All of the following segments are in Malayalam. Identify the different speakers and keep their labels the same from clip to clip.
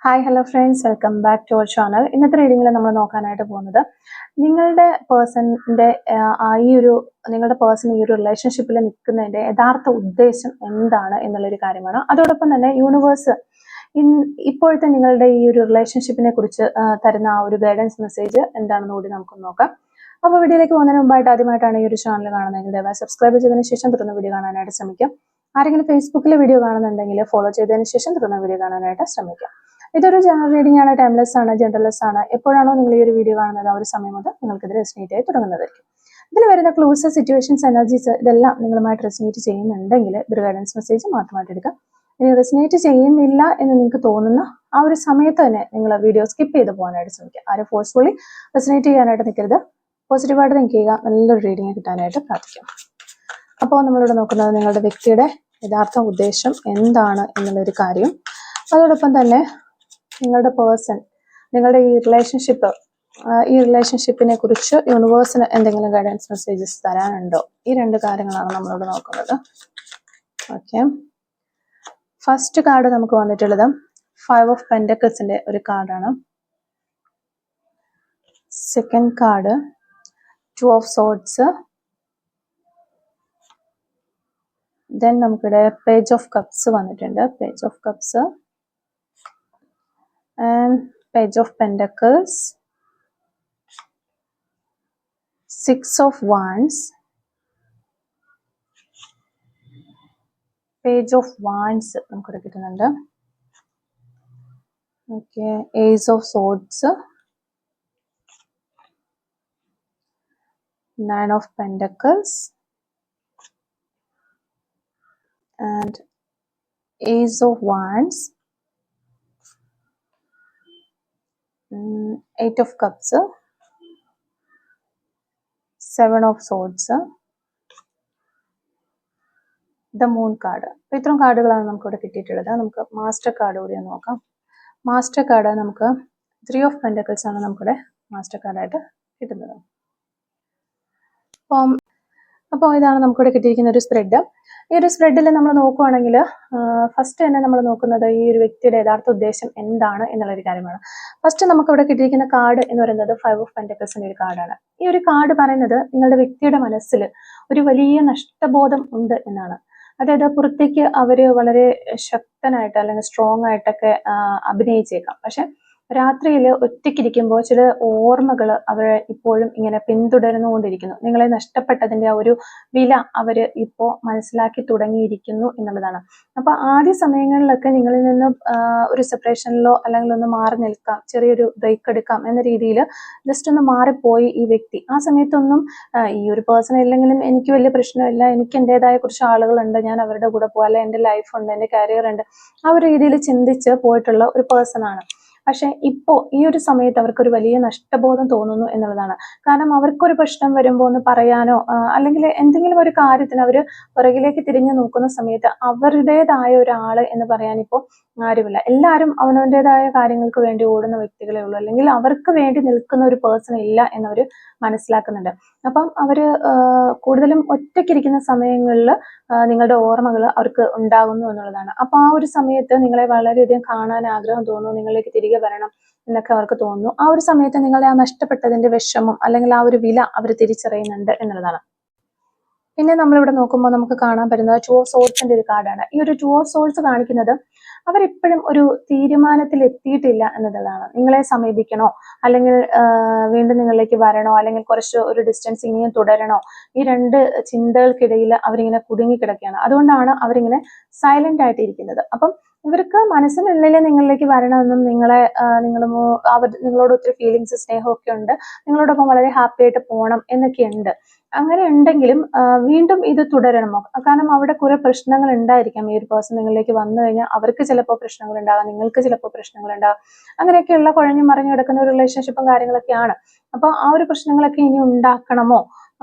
Speaker 1: Hi hello friends, welcome back to our channel. ഇന്നത്തെ റീഡിങ്ങിൽ നമ്മൾ നോക്കാനായിട്ട് പോകുന്നത് നിങ്ങളുടെ പേഴ്സണിന്റെ നിങ്ങളുടെ പേഴ്സൺ ഈ ഒരു റിലേഷൻഷിപ്പിൽ നിൽക്കുന്നതിന്റെ യഥാർത്ഥ ഉദ്ദേശം എന്താണ് എന്നുള്ളൊരു കാര്യമാണ്. അതോടൊപ്പം തന്നെ യൂണിവേഴ്സ് ഇപ്പോഴത്തെ നിങ്ങളുടെ ഈ ഒരു റിലേഷൻഷിപ്പിനെ കുറിച്ച് തരുന്ന ആ ഒരു ഗൈഡൻസ് മെസ്സേജ് എന്താണെന്ന് കൂടി നമുക്ക് നോക്കാം. അപ്പോൾ വീഡിയോയിലേക്ക് പോകുന്നതിന് മുമ്പായിട്ട് ആദ്യമായിട്ടാണ് ഈ ഒരു ചാനൽ കാണുന്നതെങ്കിൽ ദയവായി സബ്സ്ക്രൈബ് ചെയ്തതിനു ശേഷം തുടർന്ന് വീഡിയോ കാണാനായിട്ട് ശ്രമിക്കാം. ആരെങ്കിലും ഫേസ്ബുക്കിൽ വീഡിയോ കാണുന്നുണ്ടെങ്കിൽ ഫോളോ ചെയ്തതിനു ശേഷം തുടർന്ന് വീഡിയോ കാണാനായിട്ട് ശ്രമിക്കാം. ഇതൊരു ജനറൽ റീഡിംഗ് ആണ്, ടൈംലെസ് ആണ്, ജനറൽലെസ് ആണ്. എപ്പോഴാണോ നിങ്ങൾ ഈ ഒരു വീഡിയോ കാണുന്നത് ആ ഒരു സമയം മുതൽ നിങ്ങൾക്ക് ഇത് റെസിനേറ്റ് ആയി തുടങ്ങുന്നതായിരിക്കും. ഇതിൽ വരുന്ന ക്ലൂസ്, സിറ്റുവേഷൻസ്, എനർജീസ് ഇതെല്ലാം നിങ്ങളുമായിട്ട് റെസിനേറ്റ് ചെയ്യുന്നുണ്ടെങ്കിൽ ഇതൊരു ഗൈഡൻസ് മെസ്സേജ് മാത്രമായിട്ട് എടുക്കാം. ഇനി റെസിനേറ്റ് ചെയ്യുന്നില്ല എന്ന് നിങ്ങൾക്ക് തോന്നുന്ന ആ ഒരു സമയത്ത് തന്നെ നിങ്ങൾ വീഡിയോ സ്കിപ്പ് ചെയ്ത് പോകാനായിട്ട് ശ്രമിക്കുക. ആരും ഫോഴ്സ്ഫുള്ളി റെസിനേറ്റ് ചെയ്യാനായിട്ട് നിൽക്കരുത്. പോസിറ്റീവായിട്ട് തിങ്ക് ചെയ്യുക. നല്ലൊരു റീഡിങ് കിട്ടാനായിട്ട് പ്രാർത്ഥിക്കാം. അപ്പോൾ നമ്മളിവിടെ നോക്കുന്നത് നിങ്ങളുടെ വ്യക്തിയുടെ യഥാർത്ഥ ഉദ്ദേശം എന്താണ് എന്നുള്ളൊരു കാര്യം, അതോടൊപ്പം തന്നെ നിങ്ങളുടെ പേഴ്സൺ നിങ്ങളുടെ ഈ റിലേഷൻഷിപ്പിനെ കുറിച്ച് യൂണിവേഴ്സിന് എന്തെങ്കിലും ഗൈഡൻസ് മെസ്സേജസ് തരാനുണ്ടോ? ഈ രണ്ട് കാര്യങ്ങളാണ് നമ്മളിവിടെ നോക്കുന്നത്. ഓക്കെ, ഫസ്റ്റ് കാർഡ് നമുക്ക് വന്നിട്ടുള്ളത് 5 ഓഫ് പെന്റക്കിൾസിന്റെ ഒരു കാർഡാണ്. Second card 2 of swords. Then നമുക്കിവിടെ പേജ് ഓഫ് കപ്സ് വന്നിട്ടുണ്ട്. Page of cups and page of pentacles, 6 of wands, page of wands നമുക്കിവിടെ കിട്ടുന്നുണ്ട്. Okay, ace of swords, 9 of pentacles and ace of wands, 8 of cups, 7 of swords, the moon card. അപ്പോൾ ഇത്രയും കാർഡുകളാണ് നമുക്കിവിടെ കിട്ടിയിട്ടുള്ളത്. നമുക്ക് മാസ്റ്റർ കാർഡ് കൂടി നോക്കാം. മാസ്റ്റർ കാർഡ് നമുക്ക് 3 ഓഫ് പെന്റക്കിൾസ് ആണ് നമുക്കിവിടെ മാസ്റ്റർ കാർഡായിട്ട് കിട്ടുന്നത്. അപ്പോൾ ഇതാണ് നമുക്കിവിടെ കിട്ടിയിരിക്കുന്ന ഒരു സ്പ്രെഡ്. ഈ ഒരു സ്പ്രെഡിൽ നമ്മൾ നോക്കുവാണെങ്കിൽ ഫസ്റ്റ് തന്നെ നമ്മൾ നോക്കുന്നത് ഈ ഒരു വ്യക്തിയുടെ യഥാർത്ഥ ഉദ്ദേശം എന്താണ് എന്നുള്ളൊരു കാര്യമാണ്. ഫസ്റ്റ് നമുക്കിവിടെ കിട്ടിയിരിക്കുന്ന കാർഡ് എന്ന് പറയുന്നത് 5 ഓഫ് പെന്റക്കിൾസിന്റെ ഒരു കാർഡാണ്. ഈ ഒരു കാർഡ് പറയുന്നത് നിങ്ങളുടെ വ്യക്തിയുടെ മനസ്സിൽ ഒരു വലിയ നഷ്ടബോധം ഉണ്ട് എന്നാണ്. അതായത് പുറത്തേക്ക് അവര് വളരെ ശക്തനായിട്ട് അല്ലെങ്കിൽ സ്ട്രോങ് ആയിട്ടൊക്കെ അഭിനയിച്ചേക്കാം, പക്ഷെ രാത്രിയിൽ ഒറ്റയ്ക്കിരിക്കുമ്പോൾ ചില ഓർമ്മകൾ അവരെ ഇപ്പോഴും ഇങ്ങനെ പിന്തുടർന്നുകൊണ്ടിരിക്കുന്നു. നിങ്ങളെ നഷ്ടപ്പെട്ടതിന്റെ ആ ഒരു വില അവര് ഇപ്പോൾ മനസ്സിലാക്കി തുടങ്ങിയിരിക്കുന്നു എന്നുള്ളതാണ്. അപ്പൊ ആദ്യ സമയങ്ങളിലൊക്കെ നിങ്ങളിൽ നിന്ന് ഒരു സെപ്പറേഷനിലോ അല്ലെങ്കിൽ ഒന്ന് മാറി നിൽക്കാം, ചെറിയൊരു ബ്രേക്ക് എടുക്കാം എന്ന രീതിയിൽ ജസ്റ്റ് ഒന്ന് മാറിപ്പോയി ഈ വ്യക്തി. ആ സമയത്തൊന്നും ഈ ഒരു പേഴ്സൺ ഇല്ലെങ്കിലും എനിക്ക് വലിയ പ്രശ്നമില്ല, എനിക്ക് എൻ്റെതായ കുറച്ച് ആളുകളുണ്ട്, ഞാൻ അവരുടെ കൂടെ പോകാം, അല്ലെ എൻ്റെ ലൈഫുണ്ട്, എൻ്റെ കരിയർ ഉണ്ട്, ആ ഒരു രീതിയിൽ ചിന്തിച്ച് പോയിട്ടുള്ള ഒരു പേഴ്സൺ ആണ്. പക്ഷെ ഇപ്പോൾ ഈ ഒരു സമയത്ത് അവർക്കൊരു വലിയ നഷ്ടബോധം തോന്നുന്നു എന്നുള്ളതാണ്. കാരണം അവർക്കൊരു പ്രശ്നം വരുമ്പോൾ ഒന്ന് പറയാനോ അല്ലെങ്കിൽ എന്തെങ്കിലും ഒരു കാര്യത്തിന് അവർ പുറകിലേക്ക് തിരിഞ്ഞു നോക്കുന്ന സമയത്ത് അവരുടേതായ ഒരാള് എന്ന് പറയാൻ ഇപ്പോൾ ആരുമില്ല. എല്ലാവരും അവനവൻ്റെതായ കാര്യങ്ങൾക്ക് വേണ്ടി ഓടുന്ന വ്യക്തികളെ ഉള്ളൂ, അല്ലെങ്കിൽ അവർക്ക് വേണ്ടി നിൽക്കുന്ന ഒരു പേഴ്സൺ ഇല്ല എന്നവർ മനസ്സിലാക്കുന്നുണ്ട്. അപ്പം അവര് കൂടുതലും ഒറ്റയ്ക്കിരിക്കുന്ന സമയങ്ങളിൽ നിങ്ങളുടെ ഓർമ്മകൾ അവർക്ക് ഉണ്ടാകുന്നു എന്നുള്ളതാണ്. അപ്പൊ ആ ഒരു സമയത്ത് നിങ്ങളെ വളരെയധികം കാണാൻ ആഗ്രഹം തോന്നുന്നു, നിങ്ങളിലേക്ക് തിരികെ വരണം എന്നൊക്കെ അവർക്ക് തോന്നുന്നു. ആ ഒരു സമയത്ത് നിങ്ങളെ ആ നഷ്ടപ്പെട്ടതിന്റെ വിഷമം അല്ലെങ്കിൽ ആ ഒരു വില അവർ തിരിച്ചറിയുന്നുണ്ട് എന്നുള്ളതാണ്. പിന്നെ നമ്മളിവിടെ നോക്കുമ്പോൾ നമുക്ക് കാണാൻ പറ്റുന്നത് 2 ഓഫ് സോർഡ്സിന്റെ ഒരു കാർഡാണ്. ഈ ഒരു 2 ഓഫ് സോർഡ്സ് കാണിക്കുന്നത് അവരിപ്പോഴും ഒരു തീരുമാനത്തിൽ എത്തിയിട്ടില്ല എന്നതാണ്. നിങ്ങളെ സമീപിക്കണോ അല്ലെങ്കിൽ വീണ്ടും നിങ്ങളിലേക്ക് വരണോ അല്ലെങ്കിൽ കുറച്ച് ഒരു ഡിസ്റ്റൻസ് ഇനിയും തുടരണോ, ഈ രണ്ട് ചിന്തകൾക്കിടയിൽ അവരിങ്ങനെ കുടുങ്ങിക്കിടക്കുകയാണ്. അതുകൊണ്ടാണ് അവരിങ്ങനെ സൈലന്റ് ആയിട്ട് ഇരിക്കുന്നത്. അപ്പം ഇവർക്ക് മനസ്സിനുള്ളിൽ നിങ്ങളിലേക്ക് വരണമെന്നും നിങ്ങളോട് ഒത്തിരി ഫീലിങ്സ്, സ്നേഹമൊക്കെ ഉണ്ട്, നിങ്ങളോടൊപ്പം വളരെ ഹാപ്പി ആയിട്ട് പോകണം എന്നൊക്കെ ഉണ്ട്. അങ്ങനെ ഉണ്ടെങ്കിലും വീണ്ടും ഇത് തുടരണമോ? കാരണം അവിടെ കുറെ പ്രശ്നങ്ങൾ ഉണ്ടായിരിക്കാം. ഈ ഒരു പേഴ്സൺ നിങ്ങളിലേക്ക് വന്നു കഴിഞ്ഞാൽ അവർക്ക് ചിലപ്പോൾ പ്രശ്നങ്ങൾ ഉണ്ടാകാം, നിങ്ങൾക്ക് ചിലപ്പോൾ പ്രശ്നങ്ങൾ ഉണ്ടാകാം. അങ്ങനെയൊക്കെയുള്ള കുഴഞ്ഞു മറിഞ്ഞു കിടക്കുന്ന ഒരു റിലേഷൻഷിപ്പും കാര്യങ്ങളൊക്കെയാണ്. അപ്പൊ ആ ഒരു പ്രശ്നങ്ങളൊക്കെ ഇനി ഉണ്ടാക്കണമോ?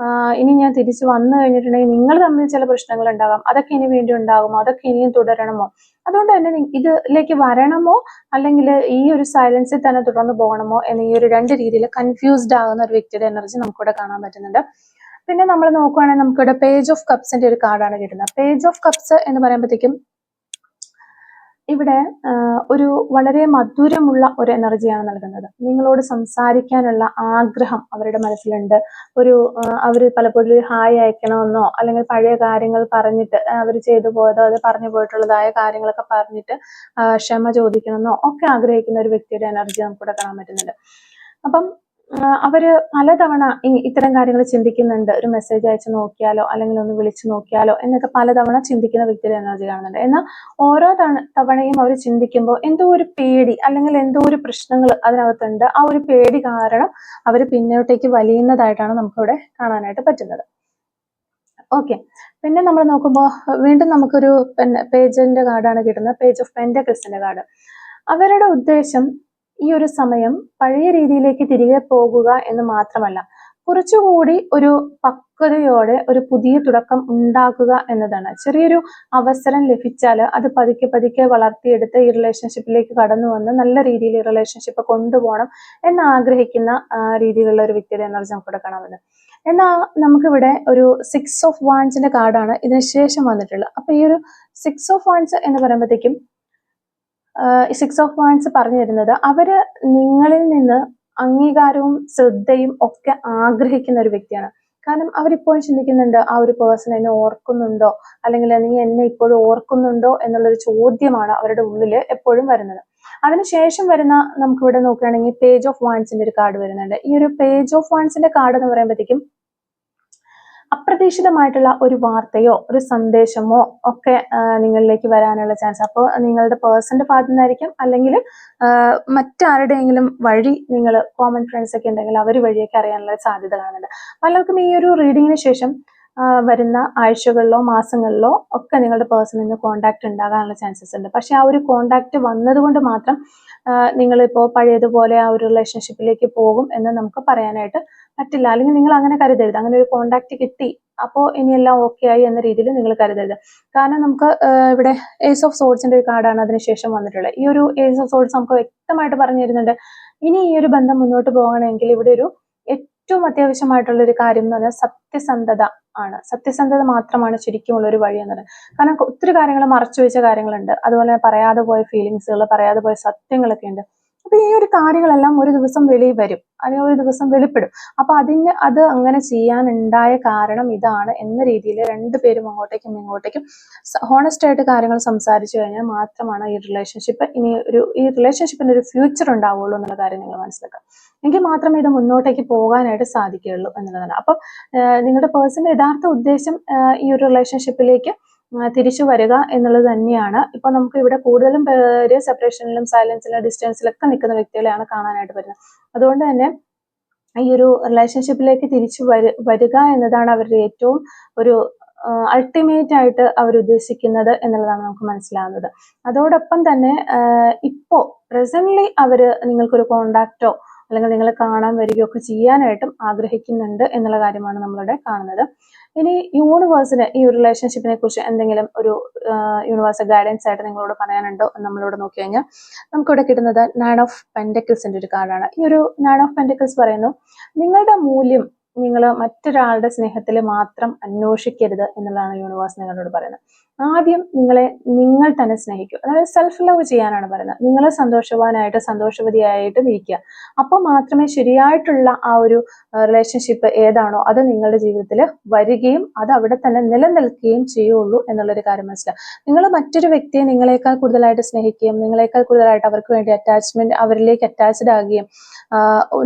Speaker 1: ഇനി ഞാൻ തിരിച്ചു വന്നു കഴിഞ്ഞിട്ടുണ്ടെങ്കിൽ നിങ്ങൾ തമ്മിൽ ചില പ്രശ്നങ്ങൾ ഉണ്ടാകാം, അതൊക്കെ ഇനി വീണ്ടും ഉണ്ടാകുമോ? അതൊക്കെ ഇനിയും തുടരണമോ? അതുകൊണ്ട് തന്നെ ഇതിലേക്ക് വരണമോ അല്ലെങ്കിൽ ഈ ഒരു സൈലൻസിൽ തന്നെ തുടർന്ന് പോകണമോ എന്ന ഈ ഒരു രണ്ട് രീതിയിൽ കൺഫ്യൂസ്ഡ് ആകുന്ന ഒരു വ്യക്തിയുടെ എനർജി നമുക്കിവിടെ കാണാൻ പറ്റുന്നുണ്ട്. പിന്നെ നമ്മൾ നോക്കുവാണെങ്കിൽ നമുക്കിവിടെ പേജ് ഓഫ് കപ്സിന്റെ ഒരു കാർഡാണ് കിട്ടുന്നത്. പേജ് ഓഫ് കപ്സ് എന്ന് പറയുമ്പോഴത്തേക്കും ഇവിടെ ഒരു വളരെ മധുരമുള്ള ഒരു എനർജിയാണ് നൽകുന്നത്. നിങ്ങളോട് സംസാരിക്കാനുള്ള ആഗ്രഹം അവരുടെ മനസ്സിലുണ്ട്. അവർ പലപ്പോഴും ഒരു ഹായ് അയക്കണമെന്നോ അല്ലെങ്കിൽ പഴയ കാര്യങ്ങൾ പറഞ്ഞിട്ട് അവർ ചെയ്തു പോയതോ അത് പറഞ്ഞു പോയിട്ടുള്ളതായ കാര്യങ്ങളൊക്കെ പറഞ്ഞിട്ട് ക്ഷമ ചോദിക്കണമെന്നോ ഒക്കെ ആഗ്രഹിക്കുന്ന ഒരു വ്യക്തിയുടെ എനർജി നമുക്കിവിടെ കാണാൻ പറ്റുന്നുണ്ട്. അപ്പം അവര് പലതവണ ഇത്തരം കാര്യങ്ങൾ ചിന്തിക്കുന്നുണ്ട്. ഒരു മെസ്സേജ് അയച്ചു നോക്കിയാലോ അല്ലെങ്കിൽ ഒന്ന് വിളിച്ചു നോക്കിയാലോ എന്നൊക്കെ പലതവണ ചിന്തിക്കുന്ന വ്യക്തിയുടെ എനർജി കാണുന്നുണ്ട്. എന്നാൽ ഓരോ തവണയും അവർ ചിന്തിക്കുമ്പോൾ എന്തോ ഒരു പേടി അല്ലെങ്കിൽ എന്തോ ഒരു പ്രശ്നങ്ങൾ അതിനകത്തുണ്ട്. ആ ഒരു പേടി കാരണം അവർ പിന്നോട്ടേക്ക് വലിയുന്നതായിട്ടാണ് നമുക്കിവിടെ കാണാനായിട്ട് പറ്റുന്നത്. ഓക്കെ, പിന്നെ നമ്മൾ നോക്കുമ്പോൾ വീണ്ടും നമുക്കൊരു പേജിന്റെ കാർഡാണ് കിട്ടുന്നത്. പേജ് ഓഫ് പെന്റക്കിൾസിന്റെ കാർഡ്. അവരുടെ ഉദ്ദേശം ഈ ഒരു സമയം പഴയ രീതിയിലേക്ക് തിരികെ പോകുക എന്ന് മാത്രമല്ല, കുറച്ചുകൂടി ഒരു പക്വതയോടെ ഒരു പുതിയ തുടക്കം ഉണ്ടാക്കുക എന്നതാണ്. ചെറിയൊരു അവസരം ലഭിച്ചാൽ അത് പതുക്കെ പതുക്കെ വളർത്തിയെടുത്ത് ഈ റിലേഷൻഷിപ്പിലേക്ക് കടന്നു വന്ന് നല്ല രീതിയിൽ ഈ റിലേഷൻഷിപ്പ് കൊണ്ടുപോകണം എന്ന് ആഗ്രഹിക്കുന്ന രീതിയിലുള്ള ഒരു വ്യക്തിയുടെ എനർജി നമുക്കിവിടെ കാണാൻ പറ്റും. എന്നാൽ നമുക്കിവിടെ ഒരു 6 ഓഫ് വാൻഡ്സിന്റെ കാർഡാണ് ഇതിന് ശേഷം വന്നിട്ടുള്ളത്. അപ്പൊ ഈ ഒരു 6 ഓഫ് വാൻഡ്സ് എന്ന് പറയുമ്പോഴത്തേക്കും 6 ഓഫ് വാൻഡ്സ് പറഞ്ഞു തരുന്നത് അവര് നിങ്ങളിൽ നിന്ന് അംഗീകാരവും ശ്രദ്ധയും ഒക്കെ ആഗ്രഹിക്കുന്ന ഒരു വ്യക്തിയാണ്. കാരണം അവരിപ്പോഴും ചിന്തിക്കുന്നുണ്ട്, ആ ഒരു പേഴ്സൺ എന്നെ ഓർക്കുന്നുണ്ടോ അല്ലെങ്കിൽ നീ എന്നെ ഇപ്പോഴും ഓർക്കുന്നുണ്ടോ എന്നുള്ളൊരു ചോദ്യമാണ് അവരുടെ ഉള്ളിൽ എപ്പോഴും വരുന്നത്. അതിനുശേഷം വരുന്ന നമുക്കിവിടെ നോക്കുകയാണെങ്കിൽ പേജ് ഓഫ് വാൻഡ്സിന്റെ ഒരു കാർഡ് വരുന്നുണ്ട്. ഈ ഒരു പേജ് ഓഫ് വാൻഡ്സിന്റെ കാർഡ് എന്ന് പറയുമ്പോഴത്തേക്കും അപ്രതീക്ഷിതമായിട്ടുള്ള ഒരു വാർത്തയോ ഒരു സന്ദേശമോ ഒക്കെ നിങ്ങളിലേക്ക് വരാനുള്ള ചാൻസ്. അപ്പോൾ നിങ്ങളുടെ പേഴ്സന്റെ ഭാഗത്തു നിന്നായിരിക്കും, അല്ലെങ്കിൽ മറ്റാരുടെയെങ്കിലും വഴി, നിങ്ങൾ കോമൺ ഫ്രണ്ട്സ് ഒക്കെ ഉണ്ടെങ്കിൽ അവർ വഴിയൊക്കെ അറിയാനുള്ള സാധ്യത കാണുന്നുണ്ട്. പലർക്കും ഈ ഒരു റീഡിങ്ങിന് ശേഷം വരുന്ന ആഴ്ചകളിലോ മാസങ്ങളിലോ ഒക്കെ നിങ്ങളുടെ പേഴ്സണിൽ നിന്ന് കോണ്ടാക്ട് ഉണ്ടാകാനുള്ള ചാൻസസ് ഉണ്ട്. പക്ഷെ ആ ഒരു കോണ്ടാക്ട് വന്നതുകൊണ്ട് മാത്രം നിങ്ങളിപ്പോൾ പഴയതുപോലെ ആ ഒരു റിലേഷൻഷിപ്പിലേക്ക് പോകും എന്ന് നമുക്ക് പറയാനായിട്ട് പറ്റില്ല. അല്ലെങ്കിൽ നിങ്ങൾ അങ്ങനെ കരുതരുത്. അങ്ങനെ ഒരു കോണ്ടാക്ട് കിട്ടി അപ്പോൾ ഇനിയെല്ലാം ഓക്കെ ആയി എന്ന രീതിയിൽ നിങ്ങൾ കരുതരുത്. കാരണം നമുക്ക് ഇവിടെ ഏസ് ഓഫ് സോഡ്സിന്റെ ഒരു കാർഡാണ് അതിനുശേഷം വന്നിട്ടുള്ളത്. ഈ ഒരു ഏസ് ഓഫ് സോഡ്സ് നമുക്ക് വ്യക്തമായിട്ട് പറഞ്ഞു തരുന്നുണ്ട്, ഇനി ഈ ഒരു ബന്ധം മുന്നോട്ട് പോകണമെങ്കിൽ ഇവിടെ ഒരു ഏറ്റവും അത്യാവശ്യമായിട്ടുള്ള ഒരു കാര്യം എന്ന് പറഞ്ഞാൽ സത്യസന്ധത ആണ്. സത്യസന്ധത മാത്രമാണ് ശരിക്കുമുള്ള ഒരു വഴി എന്ന് പറയുന്നത്. കാരണം ഒത്തിരി കാര്യങ്ങൾ മറച്ചു വെച്ച കാര്യങ്ങളുണ്ട്, അതുപോലെ പറയാതെ പോയ ഫീലിങ്സുകൾ, പറയാതെ പോയ സത്യങ്ങളൊക്കെ ഉണ്ട്. അപ്പൊ ഈ ഒരു കാര്യങ്ങളെല്ലാം ഒരു ദിവസം വെളിയിൽ വരും, അല്ലെങ്കിൽ ഒരു ദിവസം വെളിപ്പെടും. അപ്പൊ അത് അങ്ങനെ ചെയ്യാനുണ്ടായ കാരണം ഇതാണ് എന്ന രീതിയിൽ രണ്ടുപേരും അങ്ങോട്ടേക്കും ഇങ്ങോട്ടേക്കും ഹോണസ്റ്റ് ആയിട്ട് കാര്യങ്ങൾ സംസാരിച്ചു കഴിഞ്ഞാൽ മാത്രമാണ് ഈ റിലേഷൻഷിപ്പ് ഈ റിലേഷൻഷിപ്പിന് ഒരു ഫ്യൂച്ചർ ഉണ്ടാവുള്ളൂ എന്നുള്ള കാര്യം നിങ്ങൾ മനസ്സിലാക്കുക. എങ്കിൽ മാത്രമേ ഇത് മുന്നോട്ടേക്ക് പോകാനായിട്ട് സാധിക്കുകയുള്ളൂ എന്നുള്ളതാണ്. അപ്പം നിങ്ങളുടെ പേഴ്സന്റെ യഥാർത്ഥ ഉദ്ദേശം ഈ ഒരു റിലേഷൻഷിപ്പിലേക്ക് തിരിച്ചു വരിക എന്നുള്ളത് തന്നെയാണ്. ഇപ്പൊ നമുക്ക് ഇവിടെ കൂടുതലും പേര് സെപ്പറേഷനിലും സൈലൻസിലും ഡിസ്റ്റൻസിലൊക്കെ നിൽക്കുന്ന വ്യക്തികളെയാണ് കാണാനായിട്ട് വരുന്നത്. അതുകൊണ്ട് തന്നെ ഈ ഒരു റിലേഷൻഷിപ്പിലേക്ക് തിരിച്ചു വരിക എന്നതാണ് അവരുടെ ഏറ്റവും ഒരു അൾട്ടിമേറ്റ് ആയിട്ട് അവർ ഉദ്ദേശിക്കുന്നത് എന്നുള്ളതാണ് നമുക്ക് മനസ്സിലാവുന്നത്. അതോടൊപ്പം തന്നെ ഇപ്പോ പ്രസന്റ്ലി അവര് നിങ്ങൾക്കൊരു കോണ്ടാക്റ്റോ അല്ലെങ്കിൽ നിങ്ങൾ കാണാൻ വരികയോ ഒക്കെ ചെയ്യാനായിട്ടും ആഗ്രഹിക്കുന്നുണ്ട് എന്നുള്ള കാര്യമാണ് നമ്മളിവിടെ കാണുന്നത്. ഇനി യൂണിവേഴ്സിന് ഈ ഒരു റിലേഷൻഷിപ്പിനെ കുറിച്ച് എന്തെങ്കിലും ഒരു യൂണിവേഴ്സൽ ഗൈഡൻസ് ആയിട്ട് നിങ്ങളോട് പറയാനുണ്ടോ എന്ന് നമ്മളിവിടെ നോക്കി കഴിഞ്ഞാൽ നമുക്കിവിടെ കിട്ടുന്നത് 9 ഓഫ് പെന്റക്കിൾസിന്റെ ഒരു കാർഡാണ്. ഈ ഒരു 9 ഓഫ് പെന്റക്കിൾസ് പറയുന്നു, നിങ്ങളുടെ മൂല്യം നിങ്ങൾ മറ്റൊരാളുടെ സ്നേഹത്തിൽ മാത്രം അന്വേഷിക്കരുത് എന്നുള്ളതാണ് യൂണിവേഴ്സ് നിങ്ങളോട് പറയുന്നത്. ആദ്യം നിങ്ങൾ തന്നെ സ്നേഹിക്കുക. അതായത് സെൽഫ് ലവ് ചെയ്യാനാണ് പറയുന്നത്. നിങ്ങൾ സന്തോഷവതിയായിട്ടും ഇരിക്കുക. അപ്പോൾ മാത്രമേ ശരിയായിട്ടുള്ള ആ ഒരു റിലേഷൻഷിപ്പ് ഏതാണോ അത് നിങ്ങളുടെ ജീവിതത്തിൽ വരികയും അത് അവിടെ തന്നെ നിലനിൽക്കുകയും ചെയ്യുള്ളൂ എന്നുള്ളൊരു കാര്യം മനസ്സിലാക്കുക. നിങ്ങൾ മറ്റൊരു വ്യക്തിയെ നിങ്ങളെക്കാൾ കൂടുതലായിട്ട് സ്നേഹിക്കുകയും നിങ്ങളെക്കാൾ കൂടുതലായിട്ട് അവർക്ക് വേണ്ടി അവരിലേക്ക് അറ്റാച്ച്ഡ് ആകുകയും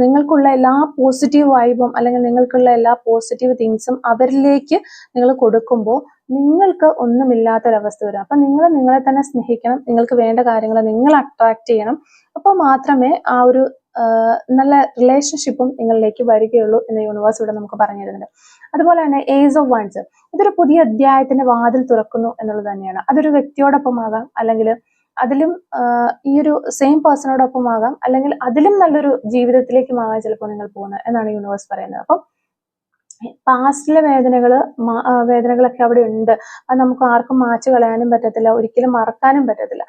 Speaker 1: നിങ്ങൾക്കുള്ള എല്ലാ പോസിറ്റീവ് വൈബും അല്ലെങ്കിൽ നിങ്ങൾക്കുള്ള എല്ലാ പോസിറ്റീവ് തിങ്സും അവരിലേക്ക് നിങ്ങൾ കൊടുക്കുമ്പോൾ നിങ്ങൾക്ക് ഒന്നുമില്ലാത്തൊരവസ്ഥ വരും. അപ്പൊ നിങ്ങളെ തന്നെ സ്നേഹിക്കണം, നിങ്ങൾക്ക് വേണ്ട കാര്യങ്ങൾ നിങ്ങൾ അട്രാക്ട് ചെയ്യണം. അപ്പോൾ മാത്രമേ ആ ഒരു നല്ല റിലേഷൻഷിപ്പും നിങ്ങളിലേക്ക് വരികയുള്ളൂ എന്ന് യൂണിവേഴ്സ് ഇവിടെ നമുക്ക് പറഞ്ഞു തരുന്നുണ്ട്. അതുപോലെ തന്നെ ഏസ് ഓഫ് വാൻഡ്സ് ഇതൊരു പുതിയ അധ്യായത്തിന്റെ വാതിൽ തുറക്കുന്നു എന്നുള്ളത് തന്നെയാണ്. അതൊരു വ്യക്തിയോടൊപ്പം ആകാം, അല്ലെങ്കിൽ അതിലും ഈ ഒരു സെയിം പേഴ്സണോടൊപ്പം ആകാം, അല്ലെങ്കിൽ അതിലും നല്ലൊരു ജീവിതത്തിലേക്കും ആകാം ചിലപ്പോൾ നിങ്ങൾ പോകുന്നത് എന്നാണ് യൂണിവേഴ്സ് പറയുന്നത്. അപ്പം പാസ്റ്റിലെ വേദനകളൊക്കെ അവിടെ ഉണ്ട്. അത് നമുക്ക് ആർക്കും മാച്ചു കളയാനും പറ്റത്തില്ല, ഒരിക്കലും മറക്കാനും പറ്റത്തില്ല.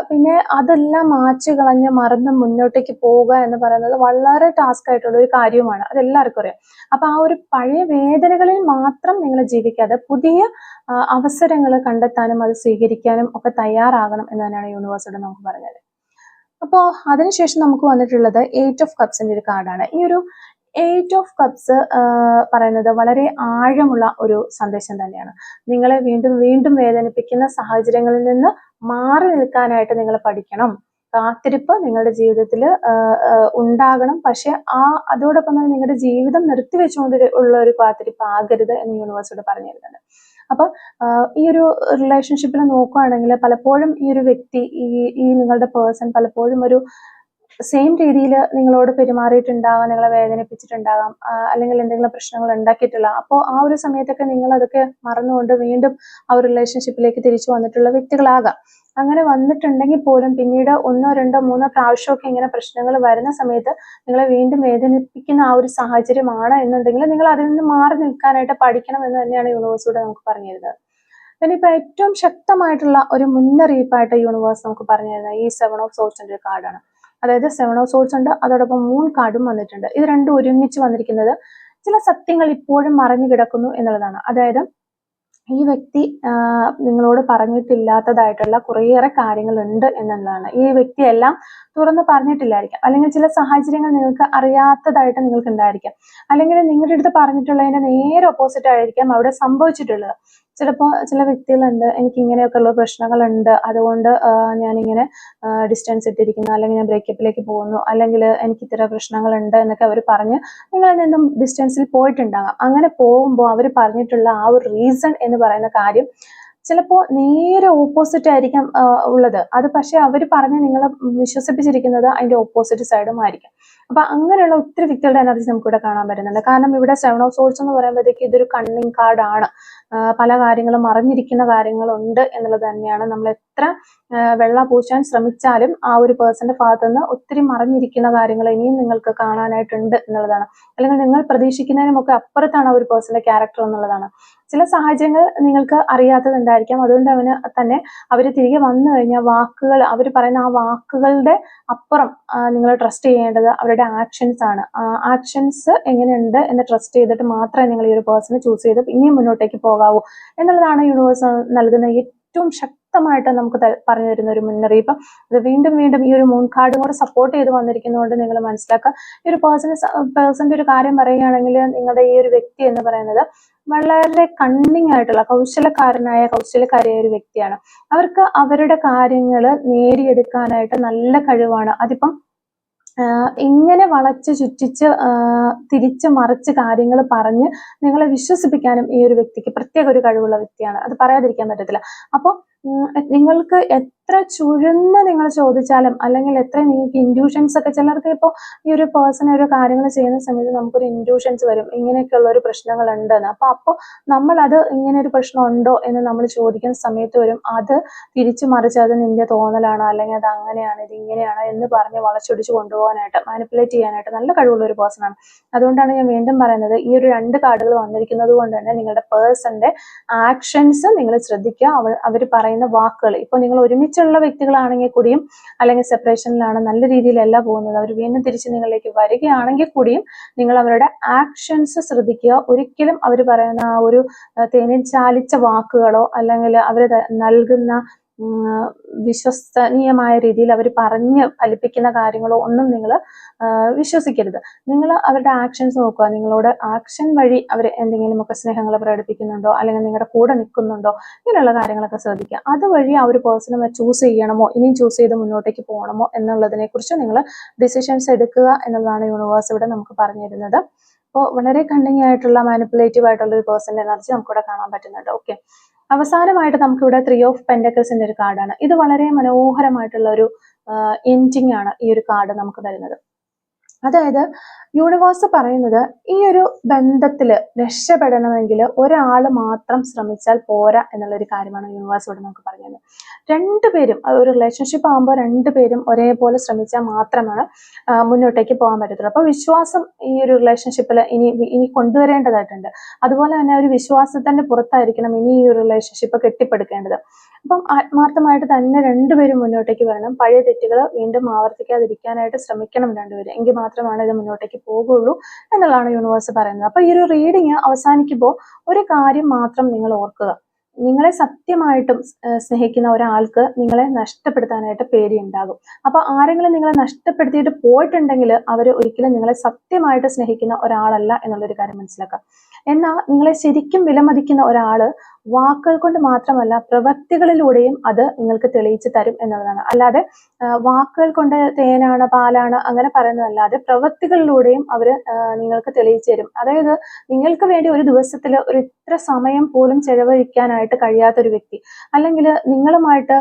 Speaker 1: പിന്നെ അതെല്ലാം മാച്ചു കളഞ്ഞ് മറന്ന് മുന്നോട്ടേക്ക് പോവുക എന്ന് പറയുന്നത് വളരെ ടാസ്ക് ആയിട്ടുള്ള ഒരു കാര്യമാണ്. അതെല്ലാവർക്കും അറിയാം. അപ്പൊ ആ ഒരു പഴയ വേദനകളിൽ മാത്രം നിങ്ങൾ ജീവിക്കാതെ പുതിയ അവസരങ്ങൾ കണ്ടെത്താനും അത് സ്വീകരിക്കാനും ഒക്കെ തയ്യാറാകണം എന്ന് തന്നെയാണ് യൂണിവേഴ്സിറ്റി നമുക്ക് പറഞ്ഞത്. അപ്പോൾ അതിനുശേഷം നമുക്ക് വന്നിട്ടുള്ളത് 8 ഓഫ് കപ്സിന്റെ ഒരു കാർഡാണ്. ഈ ഒരു 8 ഓഫ് കപ്സ് പറയുന്നത് വളരെ ആഴമുള്ള ഒരു സന്ദേശം തന്നെയാണ്. നിങ്ങളെ വീണ്ടും വീണ്ടും വേദനിപ്പിക്കുന്ന സാഹചര്യങ്ങളിൽ നിന്ന് മാറി നിൽക്കാനായിട്ട് നിങ്ങൾ പഠിക്കണം. കാത്തിരിപ്പ് നിങ്ങളുടെ ജീവിതത്തിൽ ഉണ്ടാകണം. പക്ഷെ അതോടൊപ്പം തന്നെ നിങ്ങളുടെ ജീവിതം നിർത്തിവെച്ചുകൊണ്ട് ഉള്ള ഒരു കാത്തിരിപ്പ് ആകരുത് എന്ന് യൂണിവേഴ്സിറ്റി പറഞ്ഞു തരുന്നുണ്ട്. അപ്പൊ ഈ ഒരു റിലേഷൻഷിപ്പിൽ നോക്കുകയാണെങ്കിൽ പലപ്പോഴും ഈ ഒരു വ്യക്തി ഈ നിങ്ങളുടെ പേഴ്സൺ പലപ്പോഴും ഒരു സെയിം രീതിയിൽ നിങ്ങളോട് പെരുമാറിയിട്ടുണ്ടാകാം, നിങ്ങളെ വേദനിപ്പിച്ചിട്ടുണ്ടാകാം, അല്ലെങ്കിൽ എന്തെങ്കിലും പ്രശ്നങ്ങൾ ഉണ്ടാക്കിയിട്ടില്ല. അപ്പോൾ ആ ഒരു സമയത്തൊക്കെ നിങ്ങൾ അതൊക്കെ മറന്നുകൊണ്ട് വീണ്ടും ആ ഒരു റിലേഷൻഷിപ്പിലേക്ക് തിരിച്ചു വന്നിട്ടുള്ള വ്യക്തികളാകാം. അങ്ങനെ വന്നിട്ടുണ്ടെങ്കിൽ പോലും പിന്നീട് 1, 2, 3 പ്രാവശ്യമൊക്കെ ഇങ്ങനെ പ്രശ്നങ്ങൾ വരുന്ന സമയത്ത് നിങ്ങളെ വീണ്ടും വേദനിപ്പിക്കുന്ന ആ ഒരു സാഹചര്യമാണ് എന്നുണ്ടെങ്കിൽ നിങ്ങൾ അതിൽ നിന്ന് മാറി നിൽക്കാനായിട്ട് പഠിക്കണം എന്ന് തന്നെയാണ് യൂണിവേഴ്സിലൂടെ നമുക്ക് പറഞ്ഞു തരുന്നത്. പിന്നെ ഇപ്പൊ ഏറ്റവും ശക്തമായിട്ടുള്ള ഒരു മുന്നറിയിപ്പായിട്ട് യൂണിവേഴ്സ് നമുക്ക് പറഞ്ഞു തരുന്നത് ഈ 7 ഓഫ് സോർഡ്സിന്റെ ഒരു കാർഡാണ്. അതായത് 7 ഓഫ് സോർഡ്സ് ഉണ്ട്, അതോടൊപ്പം മൂൺ കാർഡും വന്നിട്ടുണ്ട്. ഇത് രണ്ടും ഒരുമിച്ച് വന്നിരിക്കുന്നത് ചില സത്യങ്ങൾ ഇപ്പോഴും മറഞ്ഞു കിടക്കുന്നു എന്നുള്ളതാണ്. അതായത് ഈ വ്യക്തി നിങ്ങളോട് പറഞ്ഞിട്ടില്ലാത്തതായിട്ടുള്ള കുറേയേറെ കാര്യങ്ങളുണ്ട് എന്നുള്ളതാണ്. ഈ വ്യക്തി എല്ലാം തുറന്ന് പറഞ്ഞിട്ടില്ലായിരിക്കാം, അല്ലെങ്കിൽ ചില സാഹചര്യങ്ങൾ നിങ്ങൾക്ക് അറിയാത്തതായിട്ട് നിങ്ങൾക്ക് ഉണ്ടായിരിക്കാം, അല്ലെങ്കിൽ നിങ്ങളുടെ അടുത്ത് പറഞ്ഞിട്ടുള്ളതിന്റെ നേരെ ഓപ്പോസിറ്റ് ആയിരിക്കാം അവിടെ സംഭവിച്ചിട്ടുള്ളത്. ചിലപ്പോൾ ചില വ്യക്തികളുണ്ട്, എനിക്ക് ഇങ്ങനെയൊക്കെ ഉള്ള പ്രശ്നങ്ങളുണ്ട്, അതുകൊണ്ട് ഞാനിങ്ങനെ ഡിസ്റ്റൻസ് ഇട്ടിരിക്കുന്നു, അല്ലെങ്കിൽ ഞാൻ ബ്രേക്കപ്പിലേക്ക് പോകുന്നു, അല്ലെങ്കിൽ എനിക്ക് ഇത്തരം പ്രശ്നങ്ങളുണ്ട് എന്നൊക്കെ അവർ പറഞ്ഞ് നിങ്ങളിൽ നിന്നും ഡിസ്റ്റൻസിൽ പോയിട്ടുണ്ടാകാം. അങ്ങനെ പോകുമ്പോൾ അവർ പറഞ്ഞിട്ടുള്ള ആ ഒരു റീസൺ എന്ന് പറയുന്ന കാര്യം ചിലപ്പോൾ നേരെ ഓപ്പോസിറ്റ് ആയിരിക്കാം ഉള്ളത്. അത് പക്ഷെ അവർ പറഞ്ഞ് നിങ്ങളെ വിശ്വസിപ്പിച്ചിരിക്കുന്നത് അതിന്റെ ഓപ്പോസിറ്റ് സൈഡും ആയിരിക്കും. അപ്പൊ അങ്ങനെയുള്ള ഒത്തിരി വ്യക്തികളുടെ എനർജി നമുക്കിവിടെ കാണാൻ പറ്റുന്നുണ്ട്. കാരണം ഇവിടെ 7 ഓഫ് സോർഡ്സ് എന്ന് പറയുമ്പോഴത്തേക്ക് ഇതൊരു കണ്ണിങ് കാർഡാണ്. പല കാര്യങ്ങളും മറിഞ്ഞിരിക്കുന്ന കാര്യങ്ങളുണ്ട് എന്നുള്ളത് തന്നെയാണ്. നമ്മൾ എത്ര വെള്ള പൂശാൻ ശ്രമിച്ചാലും ആ ഒരു പേഴ്സന്റെ ഭാഗത്തു നിന്ന് ഒത്തിരി മറിഞ്ഞിരിക്കുന്ന കാര്യങ്ങൾ ഇനിയും നിങ്ങൾക്ക് കാണാനായിട്ടുണ്ട് എന്നുള്ളതാണ്. അല്ലെങ്കിൽ നിങ്ങൾ പ്രതീക്ഷിക്കുന്നതിനുമൊക്കെ അപ്പുറത്താണ് ആ ഒരു പേഴ്സന്റെ ക്യാരക്ടർ എന്നുള്ളതാണ്. ചില സാഹചര്യങ്ങൾ നിങ്ങൾക്ക് അറിയാത്തതുണ്ടായിരിക്കാം. അതുകൊണ്ട് തന്നെ അവർ തിരികെ വന്നു കഴിഞ്ഞാൽ അവർ പറയുന്ന ആ വാക്കുകളുടെ അപ്പുറം നിങ്ങൾ ട്രസ്റ്റ് ചെയ്യേണ്ടത് അവരുടെ ആക്ഷൻസ് ആണ്. ആക്ഷൻസ് എങ്ങനെയുണ്ട് എന്ന് ട്രസ്റ്റ് ചെയ്തിട്ട് മാത്രമേ നിങ്ങൾ ഈ ഒരു പേഴ്സണെ ചൂസ് ചെയ്ത് ഇനിയും മുന്നോട്ടേക്ക് പോകാവൂ എന്നുള്ളതാണ് യൂണിവേഴ്സ് നൽകുന്ന ഏറ്റവും ശക്തമായിട്ട് നമുക്ക് പറഞ്ഞു തരുന്ന ഒരു മുന്നറിയിപ്പ്. അത് വീണ്ടും വീണ്ടും ഈ ഒരു മൂൺ കാർഡും കൂടെ സപ്പോർട്ട് ചെയ്ത് വന്നിരിക്കുന്നതുകൊണ്ട് നിങ്ങൾ മനസ്സിലാക്കുക. ഈ ഒരു പേഴ്സന്റെ ഒരു കാര്യം പറയുകയാണെങ്കിൽ നിങ്ങളുടെ ഈ ഒരു വ്യക്തി എന്ന് പറയുന്നത് വളരെ കണ്ണിങ് ആയിട്ടുള്ള കൗശലക്കാരിയായ ഒരു വ്യക്തിയാണ്. അവർക്ക് അവരുടെ കാര്യങ്ങൾ നേടിയെടുക്കാനായിട്ട് നല്ല കഴിവാണ്. അതിപ്പം ഇങ്ങനെ വളച്ച് ചുറ്റിച്ച് തിരിച്ച് മറിച്ച് കാര്യങ്ങൾ പറഞ്ഞ് നിങ്ങളെ വിശ്വസിപ്പിക്കാനും ഈ ഒരു വ്യക്തിക്ക് പ്രത്യേക ഒരു കഴിവുള്ള വ്യക്തിയാണ്. അത് പറയാതിരിക്കാൻ പറ്റത്തില്ല. അപ്പോൾ നിങ്ങൾക്ക് എത്ര ചുഴന്ന് നിങ്ങൾ ചോദിച്ചാലും, അല്ലെങ്കിൽ എത്ര നിങ്ങൾക്ക് ഇൻഡ്യൂഷൻസ് ഒക്കെ, ചിലർക്ക് ഇപ്പോൾ ഈ ഒരു പേഴ്സണെ ഒരു കാര്യങ്ങൾ ചെയ്യുന്ന സമയത്ത് നമുക്കൊരു ഇൻഡ്യൂഷൻസ് വരും, ഇങ്ങനെയൊക്കെയുള്ള ഒരു പ്രശ്നങ്ങൾ ഉണ്ടെന്ന്. അപ്പോൾ നമ്മൾ അത് ഇങ്ങനെ ഒരു പ്രശ്നം ഉണ്ടോ എന്ന് നമ്മൾ ചോദിക്കുന്ന സമയത്ത് വരും അത് തിരിച്ചു മറിച്ച് അത് നിന്റെ തോന്നലാണ്, അല്ലെങ്കിൽ അത് അങ്ങനെയാണ്, ഇത് ഇങ്ങനെയാണ് എന്ന് പറഞ്ഞ് വളച്ചൊടിച്ച് കൊണ്ടുപോകാനായിട്ട്, മാനിപ്പുലേറ്റ് ചെയ്യാനായിട്ട് നല്ല കഴിവുള്ള ഒരു പേഴ്സണാണ്. അതുകൊണ്ടാണ് ഞാൻ വീണ്ടും പറയുന്നത്, ഈ ഒരു 2 കാർഡുകൾ വന്നിരിക്കുന്നത് കൊണ്ട് തന്നെ നിങ്ങളുടെ പേഴ്സന്റെ ആക്ഷൻസ് നിങ്ങൾ ശ്രദ്ധിക്കുക. അവർ പറയുന്ന വാക്കുകൾ, ഇപ്പൊ നിങ്ങൾ ഒരുമിച്ചുള്ള വ്യക്തികളാണെങ്കിൽ കൂടിയും, അല്ലെങ്കിൽ സെപ്പറേഷനിലാണ്, നല്ല രീതിയിലല്ല പോകുന്നത്, അവർ വീണ്ടും തിരിച്ച് നിങ്ങളിലേക്ക് വരികയാണെങ്കിൽ കൂടിയും നിങ്ങൾ അവരുടെ ആക്ഷൻസ് ശ്രദ്ധിക്കുക. ഒരിക്കലും അവർ പറയുന്ന ആ ഒരു തേനിൽ ചാലിച്ച വാക്കുകളോ, അല്ലെങ്കിൽ അവർ നൽകുന്ന വിശ്വസനീയമായ രീതിയിൽ അവർ പറഞ്ഞ് ഫലിപ്പിക്കുന്ന കാര്യങ്ങളോ ഒന്നും നിങ്ങൾ വിശ്വസിക്കരുത്. നിങ്ങൾ അവരുടെ ആക്ഷൻസ് നോക്കുക. നിങ്ങളോട് ആക്ഷൻ വഴി അവർ എന്തെങ്കിലുമൊക്കെ സ്നേഹങ്ങൾ പ്രകടിപ്പിക്കുന്നുണ്ടോ, അല്ലെങ്കിൽ നിങ്ങളുടെ കൂടെ നിൽക്കുന്നുണ്ടോ, ഇങ്ങനെയുള്ള കാര്യങ്ങളൊക്കെ ശ്രദ്ധിക്കുക. അതുവഴി ആ ഒരു പേഴ്സണെ ചൂസ് ചെയ്യണമോ, ഇനിയും ചൂസ് ചെയ്ത് മുന്നോട്ടേക്ക് പോകണമോ എന്നുള്ളതിനെ കുറിച്ച് നിങ്ങൾ ഡിസിഷൻസ് എടുക്കുക എന്നുള്ളതാണ് യൂണിവേഴ്സ് ഇവിടെ നമുക്ക് പറഞ്ഞു തരുന്നത്. അപ്പോൾ വളരെ കണ്ണിങ് ആയിട്ടുള്ള മാനിപ്പുലേറ്റീവ് ആയിട്ടുള്ള ഒരു പേഴ്സന്റെ എനർജി നമുക്കിവിടെ കാണാൻ പറ്റുന്നുണ്ട്. ഓക്കെ, അവസാനമായിട്ട് നമുക്കിവിടെ 3 ഓഫ് പെന്റക്കിൾസിന്റെ ഒരു കാർഡാണ്. ഇത് വളരെ മനോഹരമായിട്ടുള്ള ഒരു എൻഡിങ് ആണ് ഈ ഒരു കാർഡ് നമുക്ക് തരുന്നത്. അതായത് യൂണിവേഴ്സ് പറയുന്നത് ഈ ഒരു ബന്ധത്തിൽ രക്ഷപ്പെടണമെങ്കിൽ ഒരാൾ മാത്രം ശ്രമിച്ചാൽ പോരാ എന്നുള്ളൊരു കാര്യമാണ് യൂണിവേഴ്സ് ഇവിടെ നമുക്ക് പറഞ്ഞത്. രണ്ടുപേരും ഒരു റിലേഷൻഷിപ്പ് ആകുമ്പോൾ രണ്ടുപേരും ഒരേപോലെ ശ്രമിച്ചാൽ മാത്രമാണ് മുന്നോട്ടേക്ക് പോകാൻ പറ്റത്തുള്ളൂ. അപ്പോൾ വിശ്വാസം ഈ ഒരു റിലേഷൻഷിപ്പിൽ ഇനി കൊണ്ടുവരേണ്ടതായിട്ടുണ്ട്. അതുപോലെ തന്നെ ഒരു വിശ്വാസത്തിന്റെ പുറത്തായിരിക്കണം ഇനി ഈ ഒരു റിലേഷൻഷിപ്പ് കെട്ടിപ്പടുക്കേണ്ടത്. അപ്പം ആത്മാർത്ഥമായിട്ട് തന്നെ രണ്ടുപേരും മുന്നോട്ടേക്ക് വരണം. പഴയ തെറ്റുകൾ വീണ്ടും ആവർത്തിക്കാതിരിക്കാനായിട്ട് ശ്രമിക്കണം രണ്ടുപേരും. എങ്കിൽ മാത്രമാണ് ഇത് മുന്നോട്ടേക്ക് പോകുള്ളൂ എന്നുള്ളതാണ് യൂണിവേഴ്സ് പറയുന്നത്. അപ്പൊ ഈ ഒരു റീഡിങ് അവസാനിക്കുമ്പോൾ ഒരു കാര്യം മാത്രം നിങ്ങൾ ഓർക്കുക. നിങ്ങളെ സത്യമായിട്ടും സ്നേഹിക്കുന്ന ഒരാൾക്ക് നിങ്ങളെ നഷ്ടപ്പെടുത്താനായിട്ട് പേടിയുണ്ടാകും. അപ്പൊ ആരെങ്കിലും നിങ്ങളെ നഷ്ടപ്പെടുത്തിയിട്ട് പോയിട്ടുണ്ടെങ്കിൽ അവർ ഒരിക്കലും നിങ്ങളെ സത്യമായിട്ട് സ്നേഹിക്കുന്ന ഒരാളല്ല എന്നുള്ളൊരു കാര്യം മനസ്സിലാക്കാം. എന്നാൽ നിങ്ങളെ ശരിക്കും വിലമതിക്കുന്ന ഒരാള് വാക്കുകൾ കൊണ്ട് മാത്രമല്ല പ്രവൃത്തികളിലൂടെയും അത് നിങ്ങൾക്ക് തെളിയിച്ചു തരും എന്നുള്ളതാണ്. അല്ലാതെ വാക്കുകൾ കൊണ്ട് തേനാണ് പാലാണ് അങ്ങനെ പറയുന്നതല്ലാതെ പ്രവൃത്തികളിലൂടെയും അവര് നിങ്ങൾക്ക് തെളിയിച്ചു തരും. അതായത് നിങ്ങൾക്ക് വേണ്ടി ഒരു ദിവസത്തിൽ ഒരു ഇത്ര സമയം പോലും ചെലവഴിക്കാനായിട്ട് കഴിയാത്തൊരു വ്യക്തി, അല്ലെങ്കിൽ നിങ്ങളുമായിട്ട്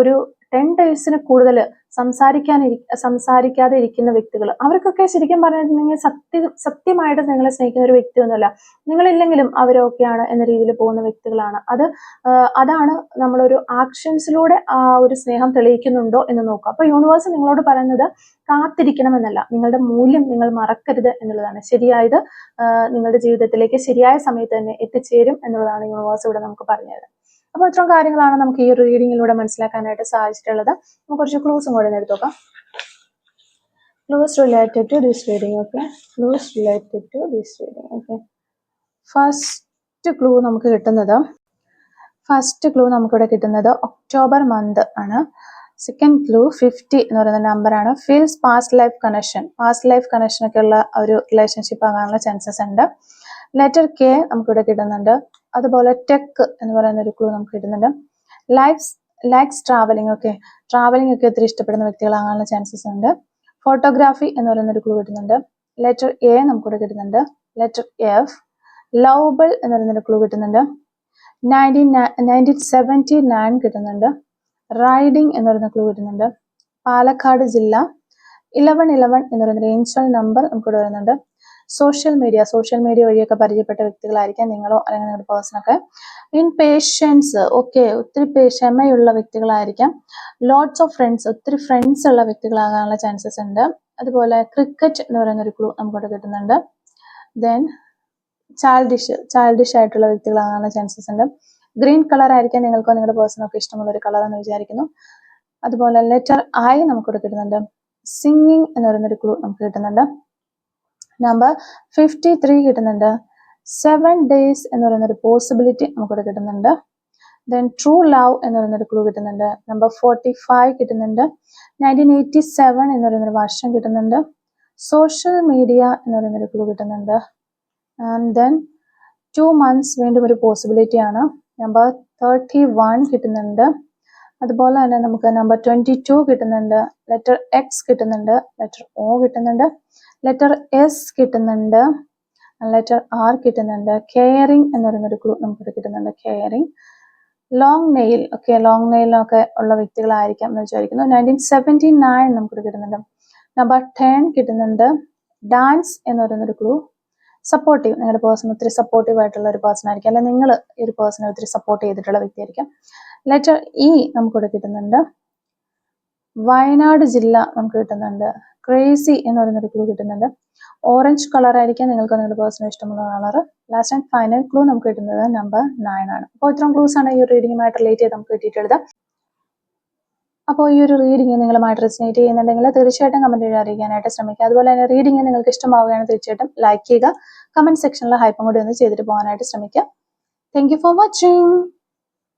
Speaker 1: ഒരു 10 days കൂടുതൽ സംസാരിക്കാതെ ഇരിക്കുന്ന വ്യക്തികൾ, അവർക്കൊക്കെ ശരിക്കും പറഞ്ഞിട്ടുണ്ടെങ്കിൽ സത്യമായിട്ട് നിങ്ങളെ സ്നേഹിക്കുന്ന ഒരു വ്യക്തിയൊന്നുമല്ല. നിങ്ങളില്ലെങ്കിലും അവരൊക്കെയാണ് എന്ന രീതിയിൽ പോകുന്ന വ്യക്തികളാണ്. അതാണ് നമ്മളൊരു ആക്ഷൻസിലൂടെ ആ ഒരു സ്നേഹം തെളിയിക്കുന്നുണ്ടോ എന്ന് നോക്കുക. അപ്പൊ യൂണിവേഴ്സ് നിങ്ങളോട് പറയുന്നത് കാത്തിരിക്കണമെന്നല്ല, നിങ്ങളുടെ മൂല്യം നിങ്ങൾ മറക്കരുത് എന്നുള്ളതാണ്. ശരിയായത് നിങ്ങളുടെ ജീവിതത്തിലേക്ക് ശരിയായ സമയത്ത് തന്നെ എത്തിച്ചേരും എന്നുള്ളതാണ് യൂണിവേഴ്സ് ഇവിടെ നമുക്ക് പറഞ്ഞത്. അപ്പോൾ ഇത്രയും കാര്യങ്ങളാണ് നമുക്ക് ഈ ഒരു റീഡിങ്ങിലൂടെ മനസ്സിലാക്കാനായിട്ട് സാധിച്ചിട്ടുള്ളത്. നമുക്ക് കുറച്ച് ക്ലൂസും കൂടെ എടുത്ത് നോക്കാം. Clues related to this reading. Okay, clues related to this reading. Okay, first clue നമുക്കിവിടെ കിട്ടുന്നത് ഒക്ടോബർ മന്ത് ആണ്. സെക്കൻഡ് ക്ലൂ 50 എന്ന് പറയുന്ന നമ്പറാണ്. Feels past life connection. Past life connection ഒക്കെ ഉള്ള ഒരു റിലേഷൻഷിപ്പ് ആകാനുള്ള ചാൻസസ് ഉണ്ട്. ലെറ്റർ കെ നമുക്കിവിടെ കിട്ടുന്നുണ്ട്. അതുപോലെ ടെക് എന്ന് പറയുന്ന ഒരു ക്ലൂ നമുക്ക് കിട്ടുന്നുണ്ട്. Likes travelling. ഓക്കെ, ട്രാവലിംഗ് ഒക്കെ ഒത്തിരി ഇഷ്ടപ്പെടുന്ന വ്യക്തികളാകാനുള്ള ചാൻസസ് ഉണ്ട്. ഫോട്ടോഗ്രാഫി എന്ന് പറയുന്ന ഒരു ക്ലൂ കിട്ടുന്നുണ്ട്. ലെറ്റർ എ നമുക്കിവിടെ കിട്ടുന്നുണ്ട്. ലെറ്റർ എഫ് ലവബിൾ എന്ന് പറയുന്നൊരു ക്ലൂ കിട്ടുന്നുണ്ട്. 1979 കിട്ടുന്നുണ്ട്. റൈഡിങ് എന്ന് പറയുന്ന ക്ലൂ കിട്ടുന്നുണ്ട്. പാലക്കാട് ജില്ല. 1111 എന്ന് പറയുന്ന ഏഞ്ചൽ നമ്പർ നമുക്കിവിടെ വരുന്നുണ്ട്. സോഷ്യൽ മീഡിയ വഴിയൊക്കെ പരിചയപ്പെട്ട വ്യക്തികളായിരിക്കാം നിങ്ങളോ അല്ലെങ്കിൽ നിങ്ങളുടെ പേഴ്സണൊക്കെ. ഇൻപേഷ്യൻസ്. ഓക്കെ, ഒത്തിരി ക്ഷമയുള്ള വ്യക്തികളായിരിക്കാം. Lots of friends. ഒത്തിരി ഫ്രണ്ട്സ് ഉള്ള വ്യക്തികളാകാനുള്ള ചാൻസസ് ഉണ്ട്. അതുപോലെ ക്രിക്കറ്റ് എന്ന് പറയുന്ന ഒരു ക്ലൂ നമുക്കിവിടെ കിട്ടുന്നുണ്ട്. ദെൻ ചൈൽഡിഷ് ആയിട്ടുള്ള വ്യക്തികളാകാനുള്ള ചാൻസസ് ഉണ്ട്. ഗ്രീൻ കളർ ആയിരിക്കാം നിങ്ങൾക്കോ നിങ്ങളുടെ പേഴ്സണൊക്കെ ഇഷ്ടമുള്ള ഒരു കളർ എന്ന് വിചാരിക്കുന്നു. അതുപോലെ ലെറ്റർ ഐ നമുക്കിവിടെ കിട്ടുന്നുണ്ട്. സിംഗിങ് എന്ന് പറയുന്നൊരു ക്ലൂ നമുക്ക് കിട്ടുന്നുണ്ട്. നമ്പർ 53 കിട്ടുന്നുണ്ട്. 7 days എന്ന് പറയുന്നൊരു പോസിബിലിറ്റി നമുക്കിവിടെ കിട്ടുന്നുണ്ട്. ദെൻ ട്രൂ ലവ് എന്ന് പറയുന്നൊരു ക്ലൂ കിട്ടുന്നുണ്ട്. നമ്പർ 45 കിട്ടുന്നുണ്ട്. 1987 എന്ന് പറയുന്നൊരു വർഷം കിട്ടുന്നുണ്ട്. സോഷ്യൽ മീഡിയ എന്ന് പറയുന്നൊരു ക്ലൂ കിട്ടുന്നുണ്ട്. ആൻഡ് ദെൻ 2 months വീണ്ടും ഒരു പോസിബിലിറ്റി ആണ്. നമ്പർ 31 കിട്ടുന്നുണ്ട്. അതുപോലെ തന്നെ നമുക്ക് നമ്പർ 22 കിട്ടുന്നുണ്ട്. ലെറ്റർ എക്സ് കിട്ടുന്നുണ്ട്. ലെറ്റർ ഒ കിട്ടുന്നുണ്ട്. ലെറ്റർ എസ് കിട്ടുന്നുണ്ട്. ലെറ്റർ ആർ കിട്ടുന്നുണ്ട്. കെയറിങ് എന്ന് പറയുന്നൊരു ക്ലൂ നമുക്കിത് കിട്ടുന്നുണ്ട്. Caring. Long nail. Okay, long നെയിലൊക്കെ ഉള്ള വ്യക്തികളായിരിക്കാം എന്ന് വിചാരിക്കുന്നു. 1979 നമുക്കിത് കിട്ടുന്നുണ്ട്. നമ്പർ 10 കിട്ടുന്നുണ്ട്. ഡാൻസ് എന്ന് പറയുന്നൊരു ക്ലൂ. സപ്പോർട്ടീവ്. നിങ്ങളുടെ പേഴ്സൺ ഒത്തിരി സപ്പോർട്ടീവ് ആയിട്ടുള്ള ഒരു പേഴ്സൺ ആയിരിക്കും, അല്ലെ നിങ്ങൾ ഈ ഒരു പേഴ്സണെ ഒത്തിരി സപ്പോർട്ട് ചെയ്തിട്ടുള്ള വ്യക്തിയായിരിക്കും. ലെറ്റർ ഇ നമുക്കിവിടെ കിട്ടുന്നുണ്ട്. വയനാട് ജില്ല നമുക്ക് കിട്ടുന്നുണ്ട്. ക്രേസി എന്ന് പറയുന്നൊരു ക്ലൂ കിട്ടുന്നുണ്ട്. ഓറഞ്ച് കളർ ആയിരിക്കാം നിങ്ങൾക്ക് നിങ്ങളുടെ പേഴ്സണൽ ഇഷ്ടമുള്ള colour. Last and final clue നമുക്ക് കിട്ടുന്നത് നമ്പർ 9 ആണ്. അപ്പോൾ ഇത്രയും ക്ലൂസ് ആണ് ഈ ഒരു റീഡിങ്ങുമായിട്ട് റിലേറ്റ് ചെയ്ത് നമുക്ക് കിട്ടിയിട്ടുള്ളത്. അപ്പോൾ ഈ ഒരു റീഡിങ് നിങ്ങളുമായിട്ട് റെസനേറ്റ് ചെയ്യുന്നുണ്ടെങ്കിൽ തീർച്ചയായിട്ടും കമന്റ് വഴി അറിയിക്കാനായിട്ട് ശ്രമിക്കുക. അതുപോലെ തന്നെ റീഡിങ് നിങ്ങൾക്ക് ഇഷ്ടമാവുകയാണ് തീർച്ചയായിട്ടും ലൈക്ക് ചെയ്യുക. കമന്റ് സെക്ഷനിൽ ഹൈപ്പും കൂടി ഒന്ന് ചെയ്തിട്ട് പോകാനായിട്ട് ശ്രമിക്കുക. Thank you for watching.